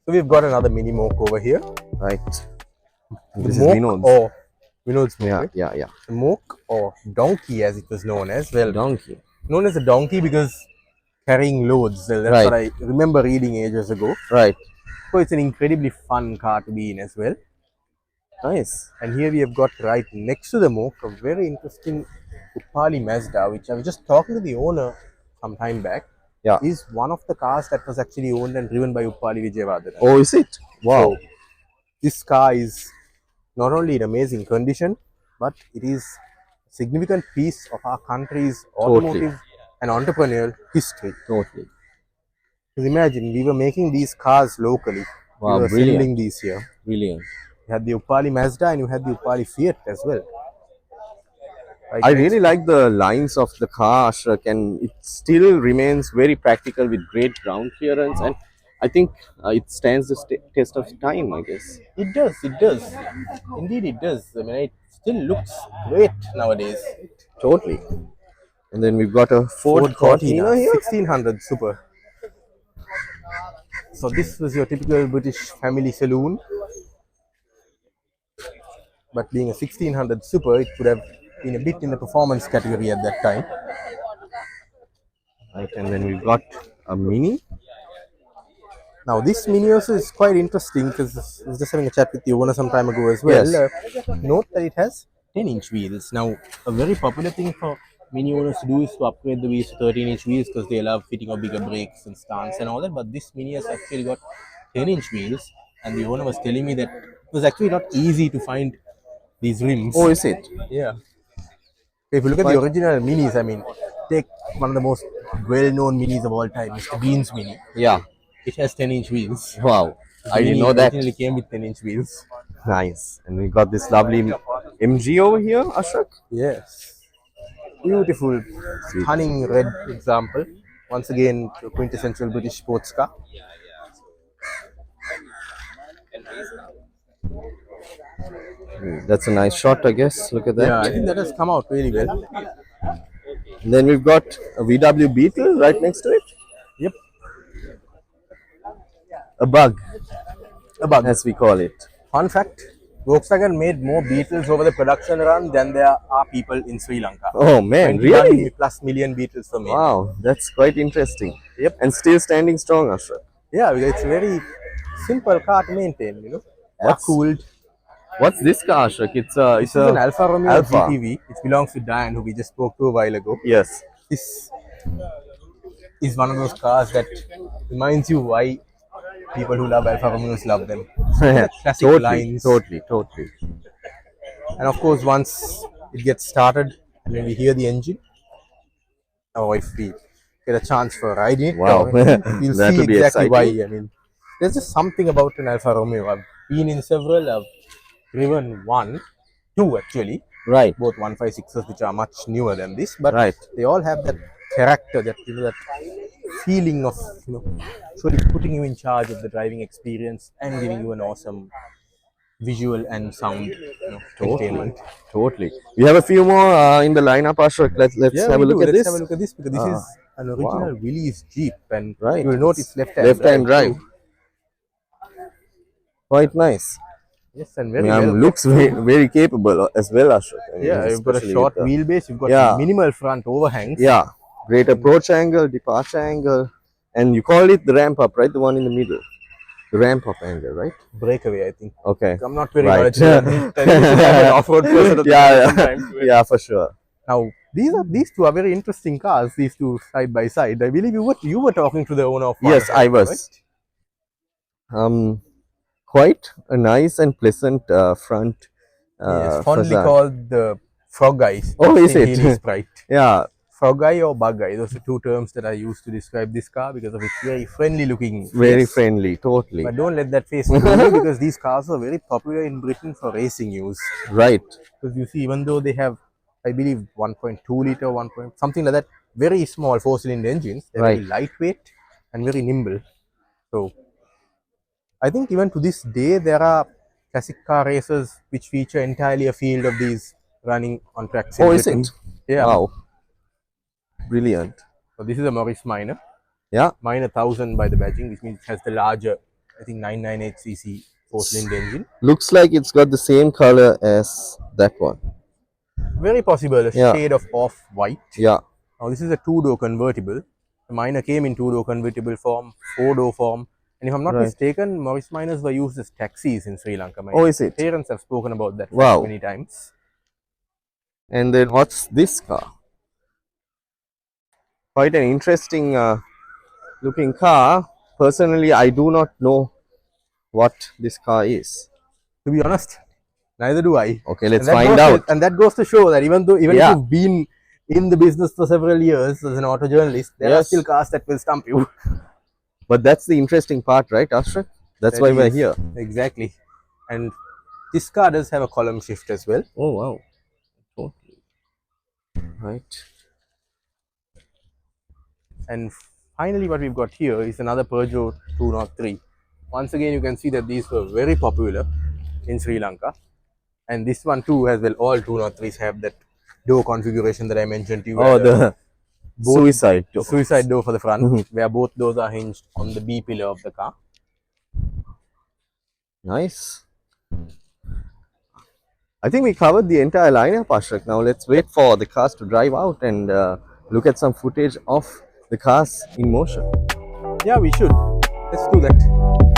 So we've got another mini moke over here. Right. The This is moke Vinod's. or Vinod's moke, Yeah, right? yeah. The moke or donkey as it was known as. Well, Donkey. known as a donkey because carrying loads. Well, that's Right. what I remember reading ages ago. Right. So it's an incredibly fun car to be in as well. Nice. And here we have got right next to the moke a very interesting Upali Mazda, which I was just talking to the owner some time back. Yeah. Is one of the cars that was actually owned and driven by Upali Vijayawardena. Oh, is it? Wow. So this car is not only in amazing condition, but it is a significant piece of our country's automotive and entrepreneurial history. Totally. Because imagine, we were making these cars locally. Wow, We were brilliant. assembling these here. Brilliant. You had the Upali Mazda and you had the Upali Fiat as well. I really like the lines of the car, Ashrak, and it still remains very practical with great ground clearance, and I think it stands the test of time, I guess. It does, it does. Indeed, it does. I mean, it still looks great nowadays. Totally. And then we've got a Ford Cortina here. 1600 Super. So this was your typical British family saloon. But being a 1600 Super, it could have been a bit in the performance category at that time. Right, and then we've got a Mini. Now this Mini also is quite interesting because I was just having a chat with the owner some time ago as well. Yes. Note that it has 10-inch wheels. Now a very popular thing for Mini owners to do is to upgrade the wheels to 13-inch wheels because they allow fitting of bigger brakes and stance and all that. But this Mini has actually got 10-inch wheels, and the owner was telling me that it was actually not easy to find these rims. Oh, is it? Yeah. If you look at the original Minis, I mean, take one of the most well-known Minis of all time, Mr. Bean's Mini. Yeah. It has 10-inch wheels. Wow. I didn't know It that. originally came with 10-inch wheels. Nice. And we got this lovely MG over here, Ashrak. Yes. Beautiful, stunning red example. Once again, a quintessential British sports car. That's a nice shot, I guess. Look at that. Yeah, I think that has come out really well. And then we've got a VW Beetle right next to it. Yep. A bug, A bug. as we call it. Fun fact, Volkswagen made more Beetles over the production run than there are people in Sri Lanka. Oh man, 21 really? plus million Beetles were made. Wow, that's quite interesting. Yep. And still standing strong, Ashrak. Yeah, because it's a very simple car to maintain, you know. Cooled. What's this car, Ashrak? It's an Alfa Romeo Alfa. GTV, which belongs to Diane, who we just spoke to a while ago. Yes. This is one of those cars that reminds you why people who love Alfa Romeos love them. Classic lines. Totally. And of course, once it gets started and when we hear the engine, if we get a chance for riding it, Wow. we'll That see would be exactly why. exciting. I mean, there's just something about an Alfa Romeo. I've been in several. I've driven two actually. Right. Both 156s, which are much newer than this, but Right. they all have that character, that that feeling of sort of putting you in charge of the driving experience and giving you an awesome visual and sound entertainment. Totally. We have a few more in the lineup, Ashrak. Let's have a look at Let's this. have a look at this because this is an original Willys Jeep, and Right. you will note it's Left-hand drive. Quite nice. Yes, and very well. Looks very capable as well, Ashrak. I mean, Yeah, you've got a especially short with wheelbase. You've got minimal front overhangs. Yeah, great approach angle, departure angle, and you call it the ramp up, right? The one in the middle, the ramp up angle, right? Breakaway, I think. Okay. I'm not very Right. knowledgeable. An off-road person at the same time. Yeah, for sure. Now, these two are very interesting cars. These two side by side. I believe you were talking to the owner of one. Yes, I was. Right? Quite a nice and pleasant front. Yes, fondly facade. called the frog eyes. Oh, is it? Sprite. Yeah. Frog eye or bug eye. Those are two terms that I use to describe this car because of its very friendly looking. Very face. friendly, totally. But don't let that face fool you because these cars are very popular in Britain for racing use. Right. Because you see, even though they have, I believe, 1.2 liter, something like that, very small four-cylinder engines, they're very lightweight and very nimble. So, I think even to this day, there are classic car races which feature entirely a field of these running on tracks. Oh, is it? Yeah. Wow. Brilliant. So this is a Morris Minor. Yeah. Minor 1000 by the badging, which means it has the larger I think 998cc four-cylinder engine. Looks like it's got the same color as that one. Very possible, a Yeah, shade of off-white. yeah, Now this is a two-door convertible. The Minor came in two-door convertible form, four-door form, and if I'm not right. mistaken, Morris Minors were used as taxis in Sri Lanka. My Oh, is it? parents have spoken about that fact Wow. many times. And then what's this car? Quite an interesting looking car. Personally, I do not know what this car is. To be honest, neither do I. Okay, let's And that find goes to out. and that goes to show that even if Yeah, you've been in the business for several years as an auto journalist, there are still yes. cars that will stump you. But that's the interesting part, right, Ashrak? That's That why we're is here. exactly. And this car does have a column shift as well. Oh, wow. Okay, right. And finally, what we've got here is another Peugeot 203. Once again, you can see that these were very popular in Sri Lanka. And this one too, as well, all 203s have that door configuration that I mentioned to you. Oh, the Both suicide the door. suicide door for the front, Mhm. where both doors are hinged on the B pillar of the car. Nice. I think we covered the entire lineup, Ashrak. Now let's wait for the cars to drive out and look at some footage of the cars in motion. Yeah, we should. Let's do that.